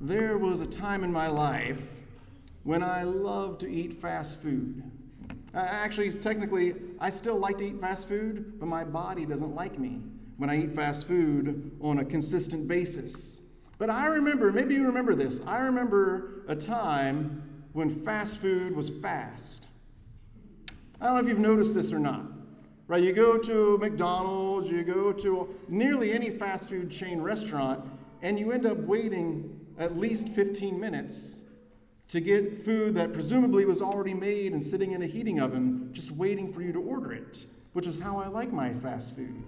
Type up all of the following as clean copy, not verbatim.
There was a time in my life when I loved to eat fast food. Actually, technically, I still like to eat fast food, but my body doesn't like me when I eat fast food on a consistent basis. But I remember, maybe you remember this, I remember a time when fast food was fast. I don't know if you've noticed this or not. Right, you go to McDonald's, you go to nearly any fast food chain restaurant, and you end up waiting at least 15 minutes to get food that presumably was already made and sitting in a heating oven, just waiting for you to order it, which is how I like my fast food.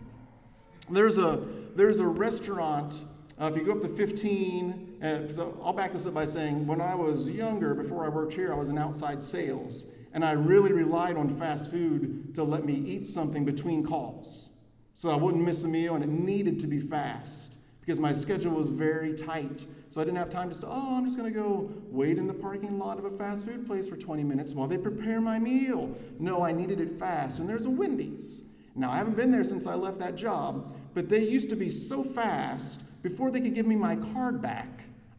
There's a restaurant, if you go up to 15, so I'll back this up by saying, when I was younger, before I worked here, I was in outside sales, and I really relied on fast food to let me eat something between calls, so I wouldn't miss a meal, and it needed to be fast, because my schedule was very tight. So I didn't have time to I'm just going to go wait in the parking lot of a fast food place for 20 minutes while they prepare my meal. No, I needed it fast. And there's a Wendy's. Now, I haven't been there since I left that job, but they used to be so fast, before they could give me my card back,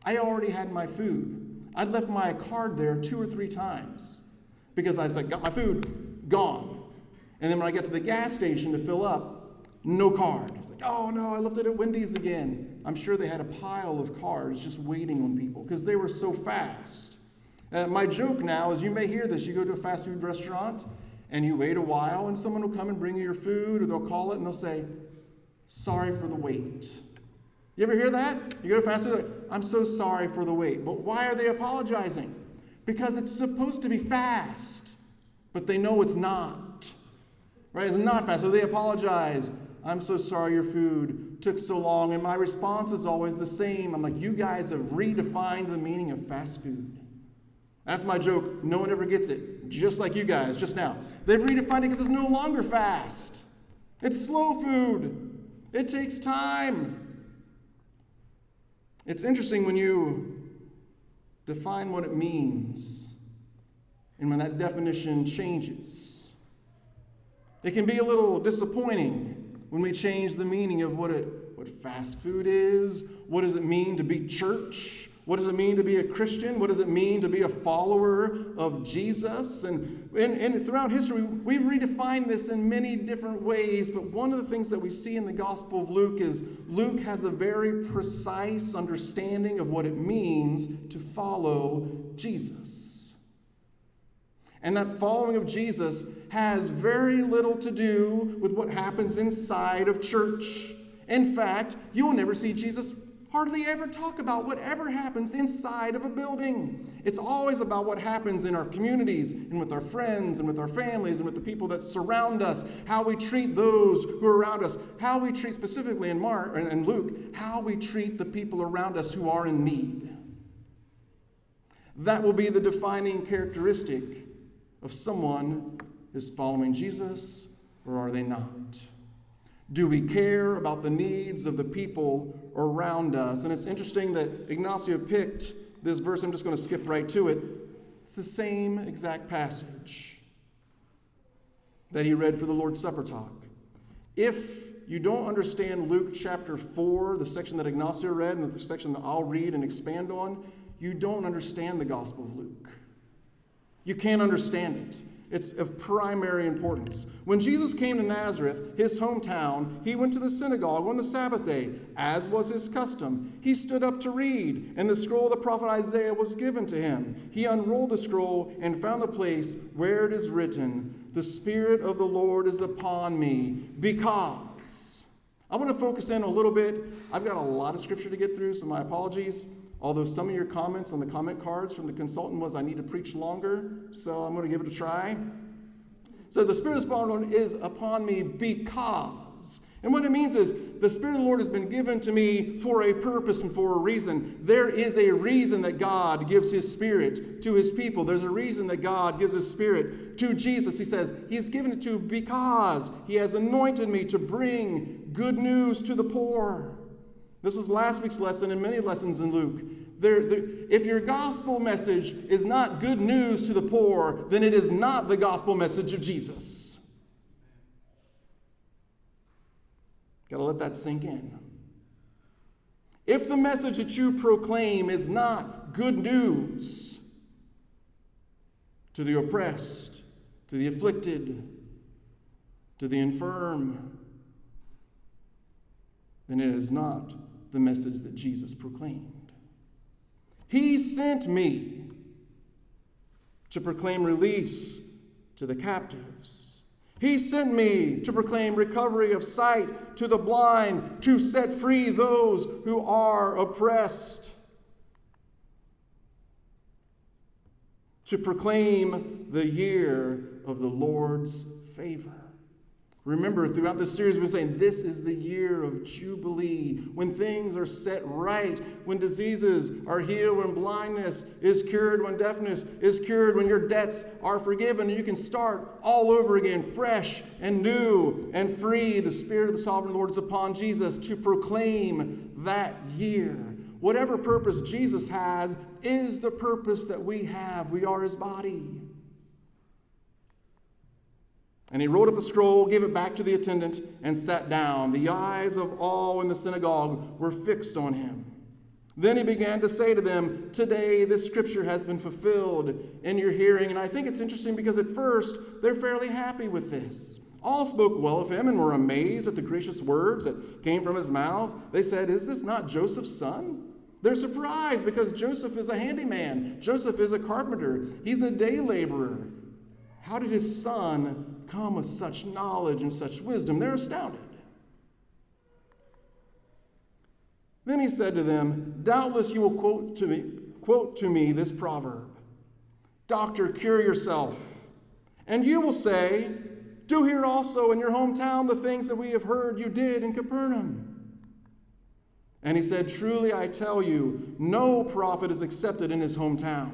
I already had my food. I'd left my card there 2 or 3 times because I was like, got my food, gone. And then when I get to the gas station to fill up, no card. It's like, oh no, I left it at Wendy's again. I'm sure they had a pile of cards just waiting on people because they were so fast. My joke now is, you may hear this, you go to a fast food restaurant and you wait a while and someone will come and bring you your food, or they'll call it and they'll say, sorry for the wait. You ever hear that? You go to fast food, like, I'm so sorry for the wait. But why are they apologizing? Because it's supposed to be fast, but they know it's not. Right? It's not fast, so they apologize. I'm so sorry your food took so long. And my response is always the same. I'm like, you guys have redefined the meaning of fast food. That's my joke. No one ever gets it. Just like you guys just now. They've redefined it because it's no longer fast. It's slow food. It takes time. It's interesting when you define what it means and when that definition changes. It can be a little disappointing when we change the meaning of what fast food is. What does it mean to be church? What does it mean to be a Christian? What does it mean to be a follower of Jesus? And throughout history, we've redefined this in many different ways, but one of the things that we see in the Gospel of Luke is Luke has a very precise understanding of what it means to follow Jesus. And that following of Jesus has very little to do with what happens inside of church. In fact, you will never see Jesus hardly ever talk about whatever happens inside of a building. It's always about what happens in our communities and with our friends and with our families and with the people that surround us, how we treat those who are around us, how we treat specifically in Mark and Luke, how we treat the people around us who are in need. That will be the defining characteristic of someone is following Jesus, or are they not? Do we care about the needs of the people around us? And it's interesting that Ignacio picked this verse. I'm just going to skip right to it. It's the same exact passage that he read for the Lord's Supper talk. If you don't understand Luke chapter 4, the section that Ignacio read and the section that I'll read and expand on, you don't understand the Gospel of Luke. You can't understand it. It's of primary importance. When Jesus came to Nazareth, his hometown, he went to the synagogue on the Sabbath day, as was his custom. He stood up to read, and the scroll of the prophet Isaiah was given to him. He unrolled the scroll and found the place where it is written, "The Spirit of the Lord is upon me, because..." I want to focus in a little bit. I've got a lot of scripture to get through, so my apologies. Although some of your comments on the comment cards from the consultant was I need to preach longer, so I'm going to give it a try. So the Spirit of the Lord is upon me because. And what it means is the Spirit of the Lord has been given to me for a purpose and for a reason. There is a reason that God gives his Spirit to his people. There's a reason that God gives his Spirit to Jesus. He says he's given it to because he has anointed me to bring good news to the poor. This was last week's lesson and many lessons in Luke. If your gospel message is not good news to the poor, then it is not the gospel message of Jesus. Got to let that sink in. if the message that you proclaim is not good news to the oppressed, to the afflicted, to the infirm, then it is not the message that Jesus proclaimed. He sent me to proclaim release to the captives. He sent me to proclaim recovery of sight to the blind, to set free those who are oppressed, to proclaim the year of the Lord's favor. Remember, throughout this series, we've been saying this is the year of Jubilee, when things are set right, when diseases are healed, when blindness is cured, when deafness is cured, when your debts are forgiven, and you can start all over again, fresh and new and free. The Spirit of the Sovereign Lord is upon Jesus to proclaim that year. Whatever purpose Jesus has is the purpose that we have. We are his body. And he rolled up the scroll, gave it back to the attendant, and sat down. The eyes of all in the synagogue were fixed on him. Then he began to say to them, "Today this scripture has been fulfilled in your hearing." And I think it's interesting because at first they're fairly happy with this. All spoke well of him and were amazed at the gracious words that came from his mouth. They said, "Is this not Joseph's son?" They're surprised because Joseph is a handyman. Joseph is a carpenter. He's a day laborer. How did his son come with such knowledge and such wisdom? They're astounded. Then he said to them, "Doubtless you will quote to me this proverb, 'Doctor, cure yourself.' And you will say, 'Do here also in your hometown the things that we have heard you did in Capernaum.' And he said, 'Truly I tell you, no prophet is accepted in his hometown.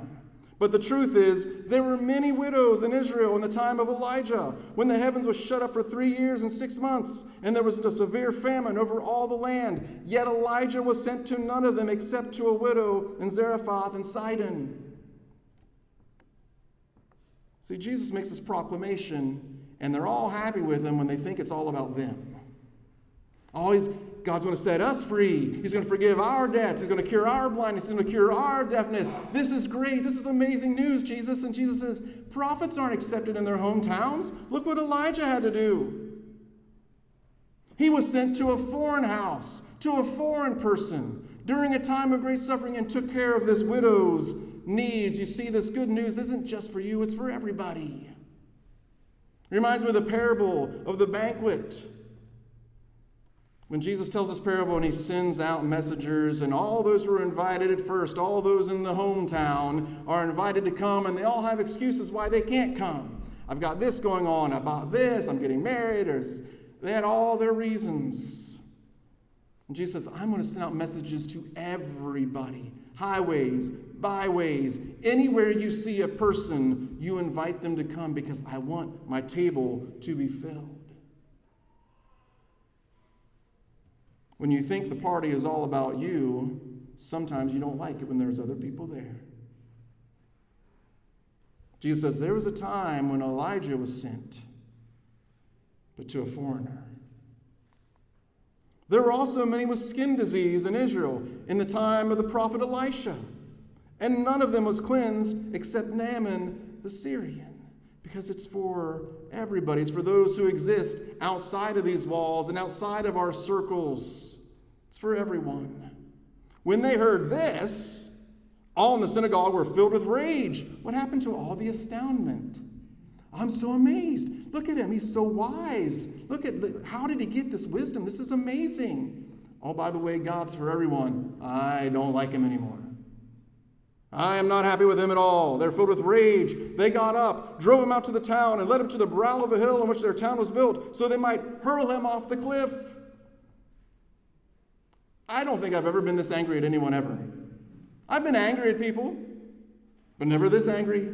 But the truth is, there were many widows in Israel in the time of Elijah, when the heavens were shut up for 3 years and 6 months, and there was a severe famine over all the land. Yet Elijah was sent to none of them except to a widow in Zarephath in Sidon.'" See, Jesus makes this proclamation, and they're all happy with him when they think it's all about them. God's going to set us free. He's going to forgive our debts. He's going to cure our blindness. He's going to cure our deafness. This is great. This is amazing news, Jesus. And Jesus says, prophets aren't accepted in their hometowns. Look what Elijah had to do. He was sent to a foreign house, to a foreign person, during a time of great suffering and took care of this widow's needs. You see, this good news isn't just for you, it's for everybody. It reminds me of the parable of the banquet. When Jesus tells this parable and he sends out messengers, and all those who are invited at first, all those in the hometown are invited to come, and they all have excuses why they can't come. I've got this going on, I bought this, I'm getting married, they had all their reasons. And Jesus says, I'm going to send out messages to everybody. Highways, byways, anywhere you see a person, you invite them to come because I want my table to be filled. When you think the party is all about you, sometimes you don't like it when there's other people there. Jesus says there was a time when Elijah was sent, but to a foreigner. There were also many with skin disease in Israel in the time of the prophet Elisha, and none of them was cleansed except Naaman the Syrian. Because it's for everybody. It's for those who exist outside of these walls and outside of our circles. It's for everyone. When they heard this, all in the synagogue were filled with rage. What happened to all the astoundment? I'm so amazed. Look at him. He's so wise. How did he get this wisdom? This is amazing. Oh, by the way, God's for everyone. I don't like him anymore. I am not happy with him at all. They're filled with rage. They got up, drove him out to the town, and led him to the brow of a hill on which their town was built, so they might hurl him off the cliff. I don't think I've ever been this angry at anyone ever. I've been angry at people, but never this angry.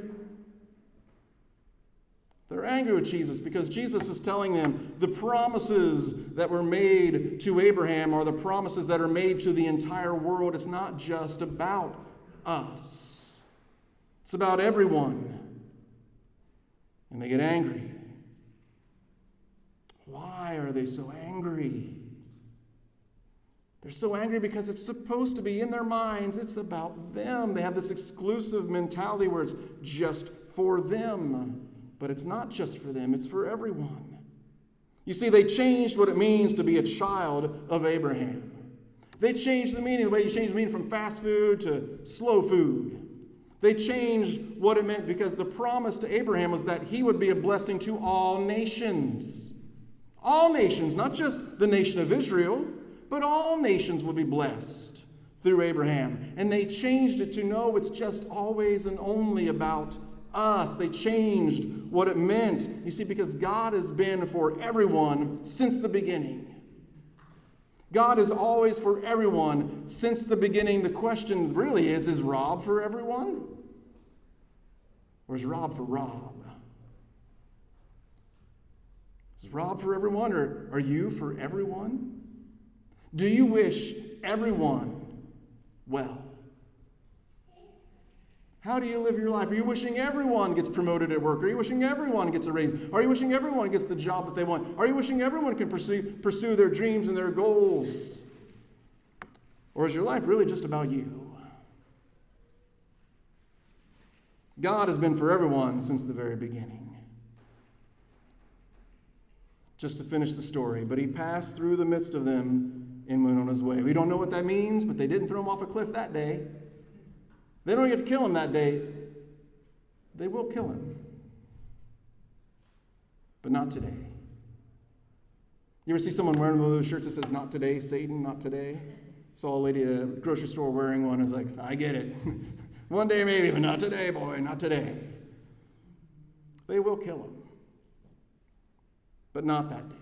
They're angry with Jesus because Jesus is telling them the promises that were made to Abraham are the promises that are made to the entire world. It's not just about us. It's about everyone. And they get angry. Why are they so angry? They're so angry because it's supposed to be in their minds. It's about them. They have this exclusive mentality where it's just for them. But it's not just for them. It's for everyone. You see, they changed what it means to be a child of Abraham. They changed the meaning, the way you change the meaning from fast food to slow food. They changed what it meant because the promise to Abraham was that he would be a blessing to all nations. All nations, not just the nation of Israel, but all nations would be blessed through Abraham. And they changed it to no, it's just always and only about us. They changed what it meant. You see, because God has been for everyone since the beginning. God is always for everyone since the beginning. The question really is Rob for everyone? Or is Rob for Rob? Is Rob for everyone, or are you for everyone? Do you wish everyone well? How do you live your life? Are you wishing everyone gets promoted at work? Are you wishing everyone gets a raise? Are you wishing everyone gets the job that they want? Are you wishing everyone can pursue their dreams and their goals? Or is your life really just about you? God has been for everyone since the very beginning. Just to finish the story, but he passed through the midst of them and went on his way. We don't know what that means, but they didn't throw him off a cliff that day. They don't get to kill him that day. They will kill him. But not today. You ever see someone wearing one of those shirts that says, "Not today, Satan, not today"? Saw a lady at a grocery store wearing one. I was like, I get it. One day maybe, but not today, boy, not today. They will kill him. But not that day.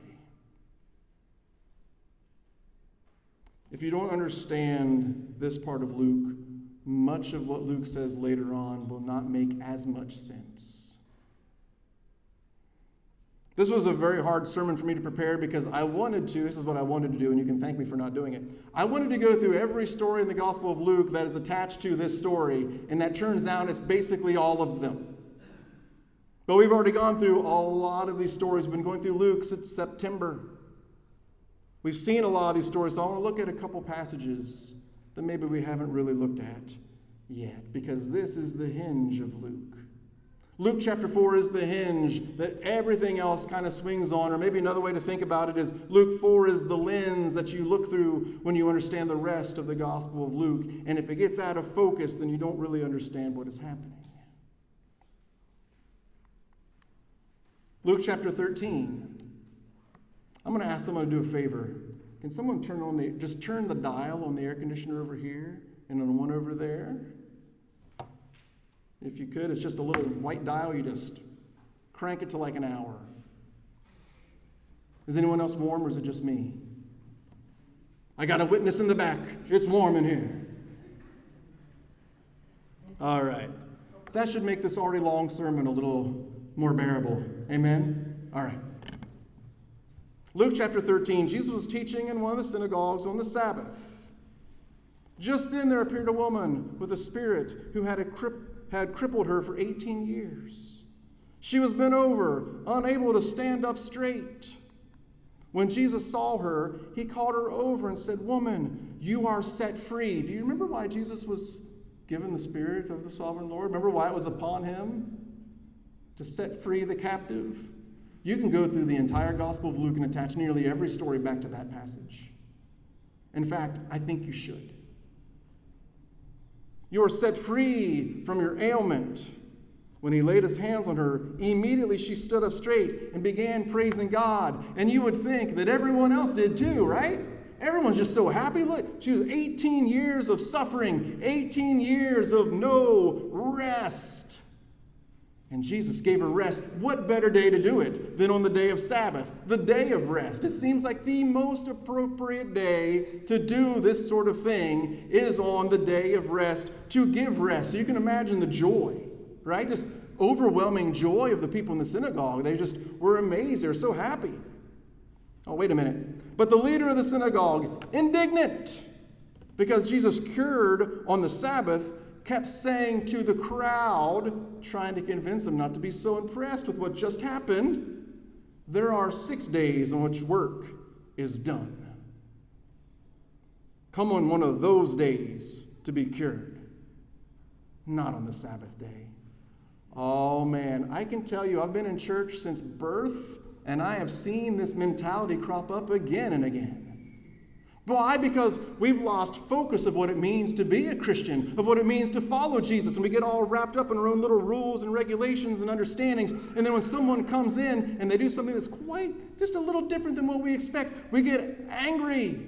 If you don't understand this part of Luke, much of what Luke says later on will not make as much sense. This was a very hard sermon for me to prepare because this is what I wanted to do, and you can thank me for not doing it. I wanted to go through every story in the Gospel of Luke that is attached to this story, and that turns out it's basically all of them. But we've already gone through a lot of these stories. We've been going through Luke since September. We've seen a lot of these stories, so I want to look at a couple passages that maybe we haven't really looked at yet, because this is the hinge of Luke. Luke chapter 4 is the hinge that everything else kind of swings on, or maybe another way to think about it is Luke 4 is the lens that you look through when you understand the rest of the Gospel of Luke, and if it gets out of focus, then you don't really understand what is happening. Luke chapter 13. I'm going to ask someone to do a favor. Can someone just turn the dial on the air conditioner over here and on the one over there? If you could, it's just a little white dial. You just crank it to like an hour. Is anyone else warm, or is it just me? I got a witness in the back. It's warm in here. All right. That should make this already long sermon a little more bearable. Amen? All right. Luke chapter 13, Jesus was teaching in one of the synagogues on the Sabbath. Just then there appeared a woman with a spirit who had crippled her for 18 years. She was bent over, unable to stand up straight. When Jesus saw her, he called her over and said, "Woman, you are set free." Do you remember why Jesus was given the Spirit of the Sovereign Lord? Remember why it was upon him? To set free the captive. You can go through the entire Gospel of Luke and attach nearly every story back to that passage. In fact, I think you should. You are set free from your ailment. When he laid his hands on her, immediately she stood up straight and began praising God. And you would think that everyone else did too, right? Everyone's just so happy. Look, she was 18 years of suffering, 18 years of no rest. And Jesus gave her rest. What better day to do it than on the day of Sabbath, the day of rest? It seems like the most appropriate day to do this sort of thing is on the day of rest, to give rest. So you can imagine the joy, right? Just overwhelming joy of the people in the synagogue. They just were amazed. They were so happy. Oh, wait a minute. But the leader of the synagogue, indignant because Jesus cured on the Sabbath, kept saying to the crowd, trying to convince them not to be so impressed with what just happened, "There are 6 days on which work is done." come on one of those days to be cured, not on the Sabbath day. Oh man, I can tell you, I've been in church since birth, and I have seen this mentality crop up again and again. Why? Because we've lost focus of what it means to be a Christian, of what it means to follow Jesus, and we get all wrapped up in our own little rules and regulations and understandings, and then when someone comes in and they do something that's quite just a little different than what we expect, we get angry,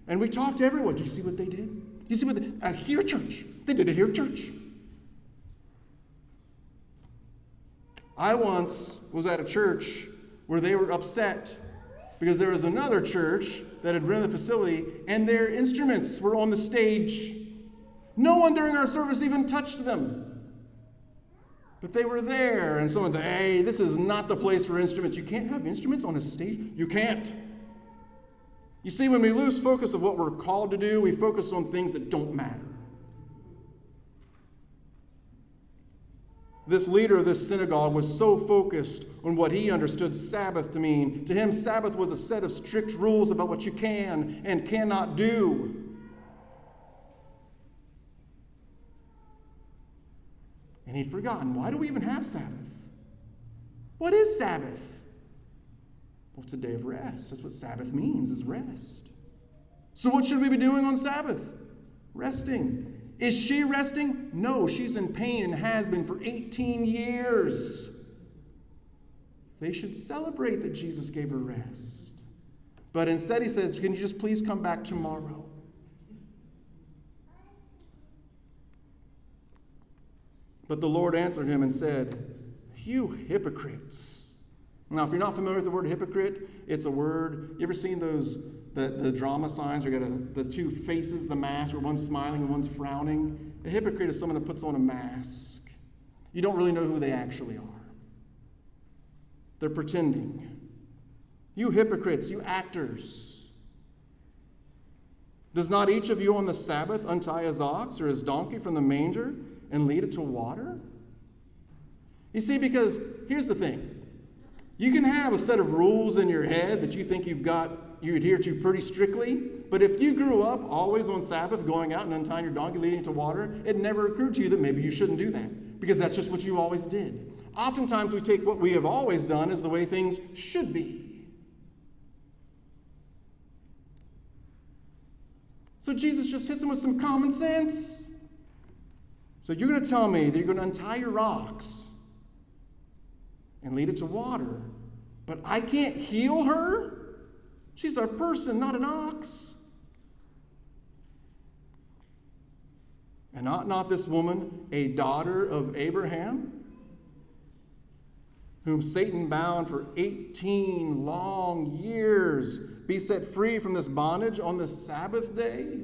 and we talk to everyone. Do you see what they did? You see what they here at church? They did it here at church. I once was at a church where they were upset because there was another church that had rented the facility and their instruments were on the stage. No one during our service even touched them. But they were there, and someone said, hey, this is not the place for instruments. You can't have instruments on a stage. You can't. You see, when we lose focus of what we're called to do, we focus on things that don't matter. This leader of this synagogue was so focused on what he understood Sabbath to mean. To him, Sabbath was a set of strict rules about what you can and cannot do. And he'd forgotten, why do we even have Sabbath? What is Sabbath? Well, it's a day of rest. That's what Sabbath means, is rest. So what should we be doing on Sabbath? Resting. Is she resting? No, she's in pain and has been for 18 years. They should celebrate that Jesus gave her rest. But instead he says, can you just please come back tomorrow? But the Lord answered him and said, you hypocrites. Now, if you're not familiar with the word hypocrite, it's a word, you ever seen those the drama signs where you got the two faces, the mask, where one's smiling and one's frowning? A hypocrite is someone that puts on a mask. You don't really know who they actually are. They're pretending. You hypocrites, you actors. Does not each of you on the Sabbath untie his ox or his donkey from the manger and lead it to water? You see, because here's the thing. You can have a set of rules in your head that you think you adhere to pretty strictly, but if you grew up always on Sabbath going out and untying your donkey, leading it to water, it never occurred to you that maybe you shouldn't do that, because that's just what you always did. Oftentimes we take what we have always done as the way things should be. So Jesus just hits him with some common sense. So you're going to tell me that you're going to untie your ox and lead it to water, but I can't heal her? She's a person, not an ox. And ought not this woman, a daughter of Abraham, whom Satan bound for 18 long years, be set free from this bondage on the Sabbath day?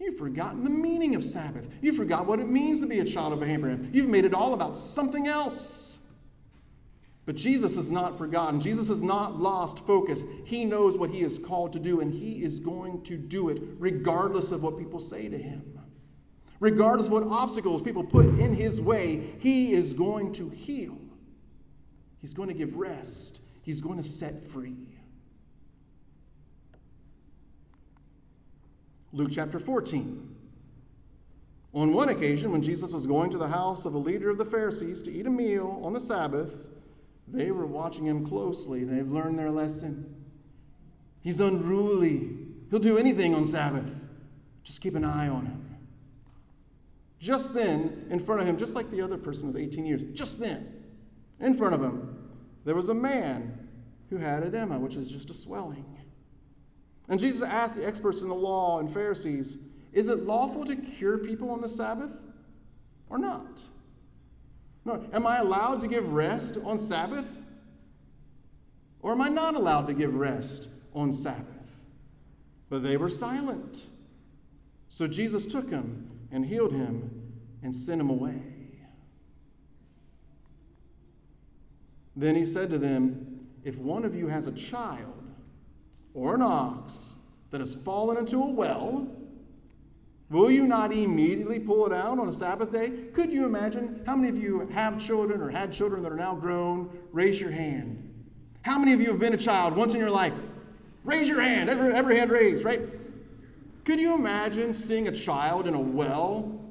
You've forgotten the meaning of Sabbath. You forgot what it means to be a child of Abraham. You've made it all about something else. But Jesus has not forgotten. Jesus has not lost focus. He knows what he is called to do, and he is going to do it regardless of what people say to him. Regardless of what obstacles people put in his way, he is going to heal. He's going to give rest. He's going to set free. Luke chapter 14. On one occasion, when Jesus was going to the house of a leader of the Pharisees to eat a meal on the Sabbath, they were watching him closely. They've learned their lesson. He's unruly. He'll do anything on Sabbath. Just keep an eye on him. Just then, in front of him, just like the other person with 18 years, just then, in front of him, there was a man who had edema, which is just a swelling. And Jesus asked the experts in the law and Pharisees, is it lawful to cure people on the Sabbath or not? No, am I allowed to give rest on Sabbath? Or am I not allowed to give rest on Sabbath? But they were silent. So Jesus took him and healed him and sent him away. Then he said to them, if one of you has a child or an ox that has fallen into a well, will you not immediately pull it out on a Sabbath day? Could you imagine? How many of you have children or had children that are now grown? Raise your hand. How many of you have been a child once in your life? Raise your hand, every hand raised, right? Could you imagine seeing a child in a well,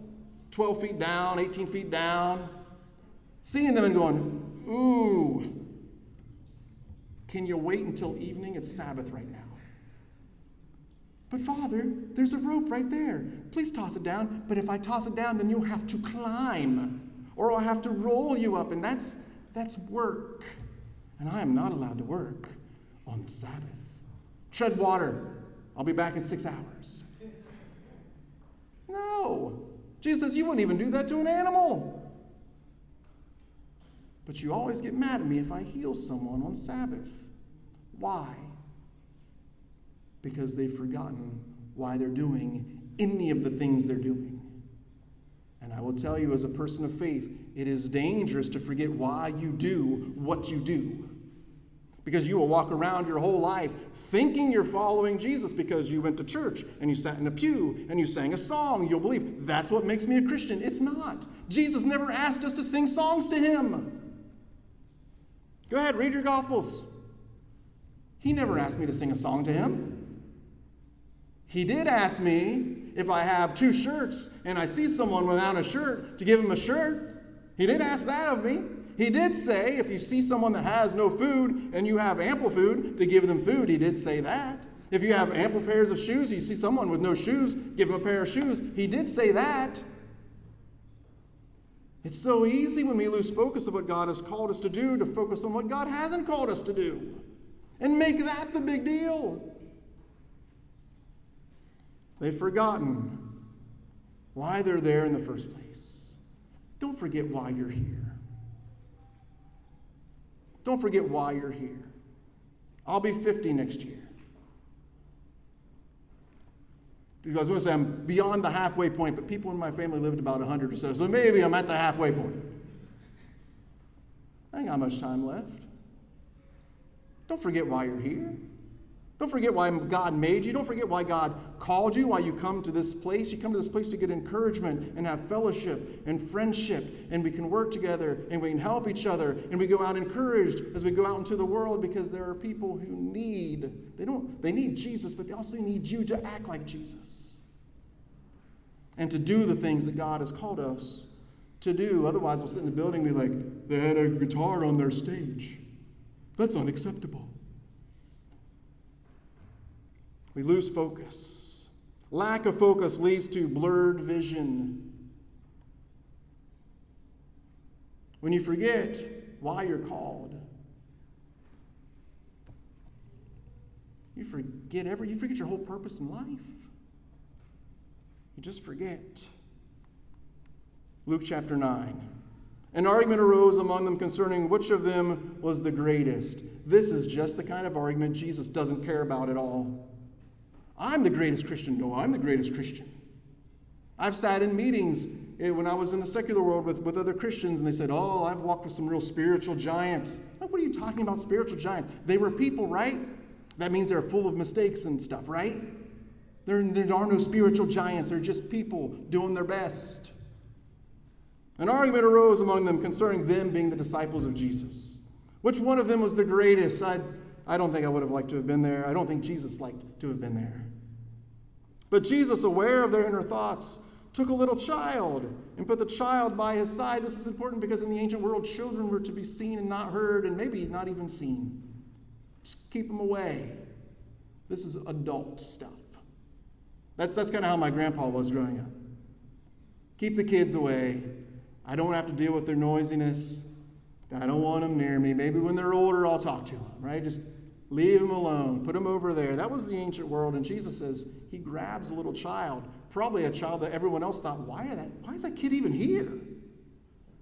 12 feet down, 18 feet down, seeing them and going, ooh, can you wait until evening? It's Sabbath right now. But Father, there's a rope right there. Please toss it down. But if I toss it down, then you'll have to climb, or I'll have to roll you up, and that's work. And I am not allowed to work on the Sabbath. Tread water. I'll be back in 6 hours. No. Jesus says, you wouldn't even do that to an animal. But you always get mad at me if I heal someone on Sabbath. Why? Because they've forgotten why they're doing any of the things they're doing. And I will tell you, as a person of faith, it is dangerous to forget why you do what you do. Because you will walk around your whole life thinking you're following Jesus because you went to church and you sat in a pew and you sang a song. You'll believe that's what makes me a Christian. It's not. Jesus never asked us to sing songs to him. Go ahead, read your Gospels. He never asked me to sing a song to him. He did ask me if I have 2 shirts and I see someone without a shirt to give him a shirt. He did ask that of me. He did say if you see someone that has no food and you have ample food, to give them food. He did say that. If you have ample pairs of shoes, you see someone with no shoes, give him a pair of shoes. He did say that. It's so easy when we lose focus of what God has called us to do to focus on what God hasn't called us to do and make that the big deal. They've forgotten why they're there in the first place. Don't forget why you're here. Don't forget why you're here. I'll be 50 next year. I was going to say I'm beyond the halfway point, but people in my family lived about 100 or so maybe I'm at the halfway point. I ain't got much time left. Don't forget why you're here. Don't forget why God made you. Don't forget why God called you, why you come to this place. You come to this place to get encouragement and have fellowship and friendship, and we can work together and we can help each other, and we go out encouraged as we go out into the world, because there are people who they need Jesus, but they also need you to act like Jesus and to do the things that God has called us to do. Otherwise, we'll sit in the building and be like, they had a guitar on their stage. That's unacceptable. We lose focus. Lack of focus leads to blurred vision. When you forget why you're called, you forget your whole purpose in life. You just forget. Luke chapter 9. An argument arose among them concerning which of them was the greatest. This is just the kind of argument Jesus doesn't care about at all. I'm the greatest Christian. No, I'm the greatest Christian. I've sat in meetings when I was in the secular world with other Christians, and they said, oh, I've walked with some real spiritual giants. Like, what are you talking about, spiritual giants? They were people, right? That means they're full of mistakes and stuff, right? There are no spiritual giants. They're just people doing their best. An argument arose among them concerning them being the disciples of Jesus. Which one of them was the greatest? I don't think I would have liked to have been there. I don't think Jesus liked to have been there. But Jesus, aware of their inner thoughts, took a little child and put the child by his side. This is important because in the ancient world, children were to be seen and not heard, and maybe not even seen. Just keep them away. This is adult stuff. That's kind of how my grandpa was growing up. Keep the kids away. I don't have to deal with their noisiness. I don't want them near me. Maybe when they're older, I'll talk to them, right? Just leave them alone. Put them over there. That was the ancient world. And Jesus says he grabs a little child, probably a child that everyone else thought, why is that kid even here?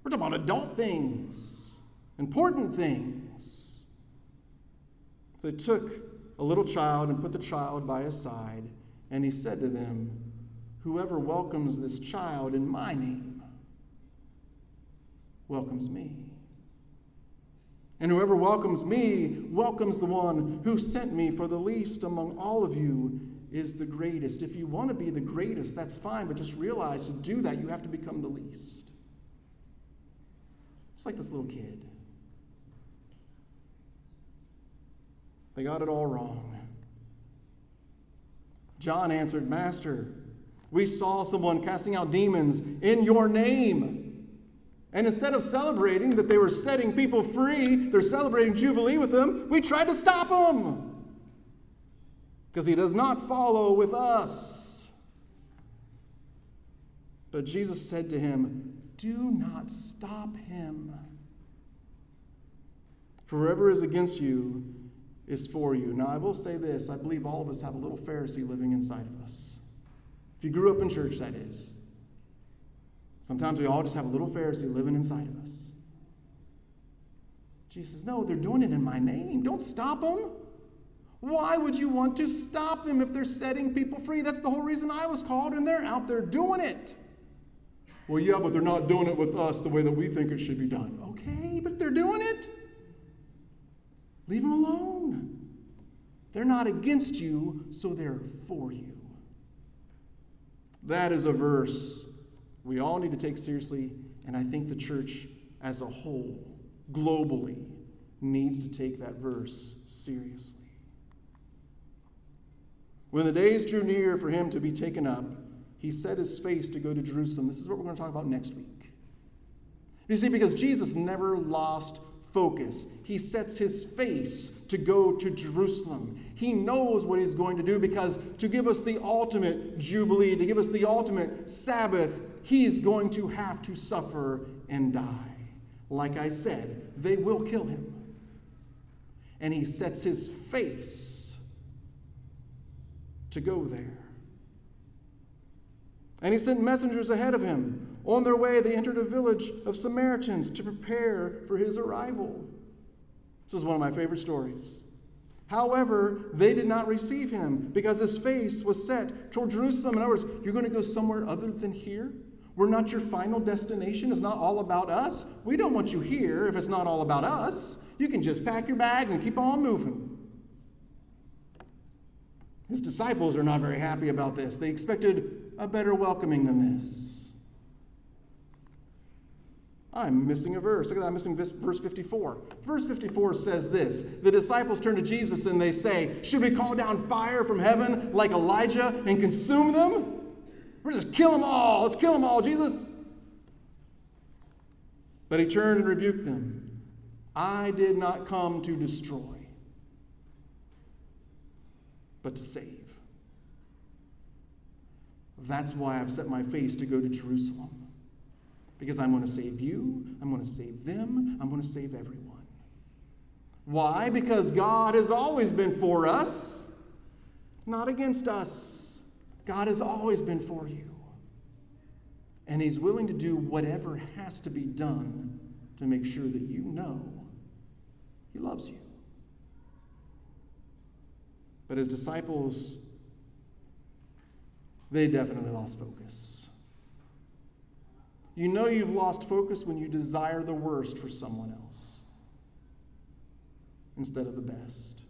We're talking about adult things, important things. So he took a little child and put the child by his side, and he said to them, whoever welcomes this child in my name welcomes me. And whoever welcomes me welcomes the one who sent me, for the least among all of you is the greatest. If you want to be the greatest, that's fine, but just realize to do that, you have to become the least. Just like this little kid. They got it all wrong. John answered, Master, we saw someone casting out demons in your name. And instead of celebrating that they were setting people free, they're celebrating Jubilee with them, we tried to stop him. Because he does not follow with us. But Jesus said to him, do not stop him. For whoever is against you is for you. Now, I will say this. I believe all of us have a little Pharisee living inside of us. If you grew up in church, that is. Sometimes we all just have a little Pharisee living inside of us. Jesus says, no, they're doing it in my name. Don't stop them. Why would you want to stop them if they're setting people free? That's the whole reason I was called, and they're out there doing it. Well, yeah, but they're not doing it with us the way that we think it should be done. Okay, but they're doing it. Leave them alone. They're not against you, so they're for you. That is a verse we all need to take seriously, and I think the church as a whole, globally, needs to take that verse seriously. When the days drew near for him to be taken up, he set his face to go to Jerusalem. This is what we're going to talk about next week. You see, because Jesus never lost focus. He sets his face to go to Jerusalem. He knows what he's going to do, because to give us the ultimate Jubilee, to give us the ultimate Sabbath, he's going to have to suffer and die. Like I said, they will kill him. And he sets his face to go there. And he sent messengers ahead of him. On their way, they entered a village of Samaritans to prepare for his arrival. This is one of my favorite stories. However, they did not receive him because his face was set toward Jerusalem. In other words, you're going to go somewhere other than here? We're not your final destination. It's not all about us. We don't want you here if it's not all about us. You can just pack your bags and keep on moving. His disciples are not very happy about this. They expected a better welcoming than this. I'm missing a verse. Look at that, I'm missing verse 54. Verse 54 says this. The disciples turn to Jesus and they say, should we call down fire from heaven like Elijah and consume them? We'll just kill them all. Let's kill them all, Jesus. But he turned and rebuked them. I did not come to destroy, but to save. That's why I've set my face to go to Jerusalem. Because I'm going to save you, I'm going to save them, I'm going to save everyone. Why? Because God has always been for us, not against us. God has always been for you. And he's willing to do whatever has to be done to make sure that you know he loves you. But his disciples, they definitely lost focus. You know you've lost focus when you desire the worst for someone else instead of the best.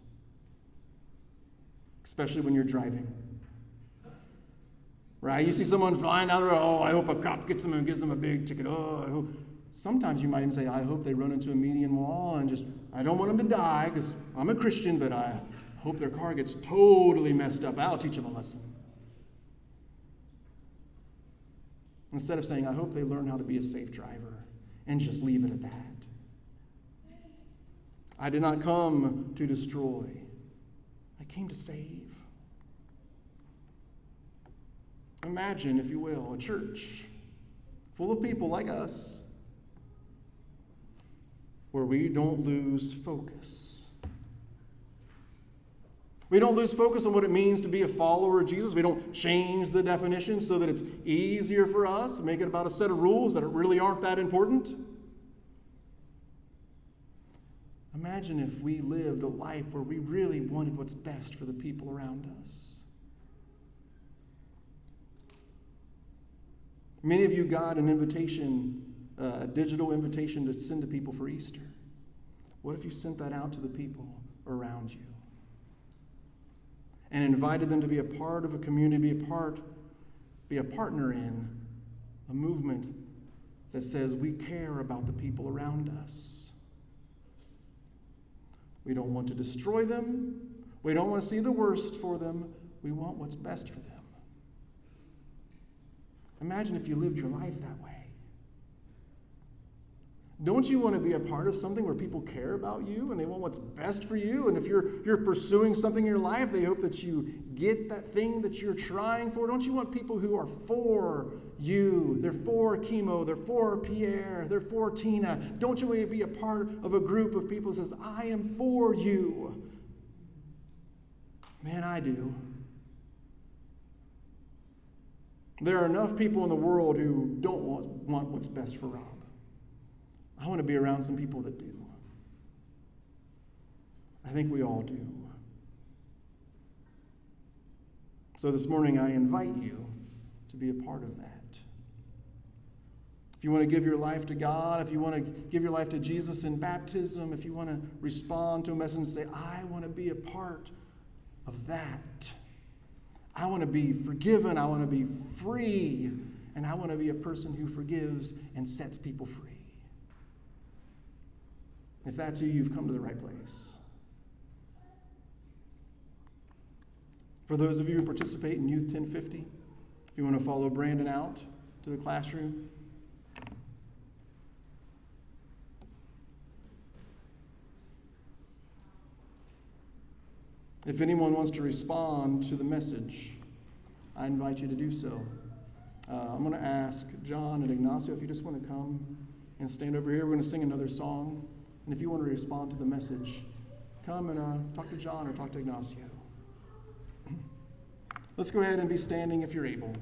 Especially when you're driving. Right? You see someone flying down the road, oh, I hope a cop gets them and gives them a big ticket. Oh, I hope. Sometimes you might even say, I hope they run into a median wall and just, I don't want them to die because I'm a Christian, but I hope their car gets totally messed up. I'll teach them a lesson. Instead of saying, I hope they learn how to be a safe driver, and just leave it at that. I did not come to destroy. I came to save. Imagine, if you will, a church full of people like us where we don't lose focus. We don't lose focus on what it means to be a follower of Jesus. We don't change the definition so that it's easier for us, make it about a set of rules that really aren't that important. Imagine if we lived a life where we really wanted what's best for the people around us. Many of you got an invitation, a digital invitation to send to people for Easter. What if you sent that out to the people around you? And invited them to be a part of a community, be a partner in a movement that says we care about the people around us. We don't want to destroy them. We don't want to see the worst for them. we want what's best for them. Imagine if you lived your life that way. Don't you want to be a part of something where people care about you and they want what's best for you? And if you're pursuing something in your life, they hope that you get that thing that you're trying for. Don't you want people who are for you? They're for Chemo, they're for Pierre, they're for Tina. Don't you want to be a part of a group of people that says, I am for you? Man, I do. There are enough people in the world who don't want what's best for Rob. I want to be around some people that do. I think we all do. So this morning I invite you to be a part of that. If you want to give your life to God, if you want to give your life to Jesus in baptism, if you want to respond to a message and say, I want to be a part of that. I want to be forgiven, I want to be free, and I want to be a person who forgives and sets people free. If that's you, you've come to the right place. For those of you who participate in Youth 1050, if you want to follow Brandon out to the classroom, if anyone wants to respond to the message, I invite you to do so. I'm going to ask John and Ignacio if you just want to come and stand over here. We're going to sing another song. And if you want to respond to the message, come and talk to John or talk to Ignacio. Let's go ahead and be standing if you're able.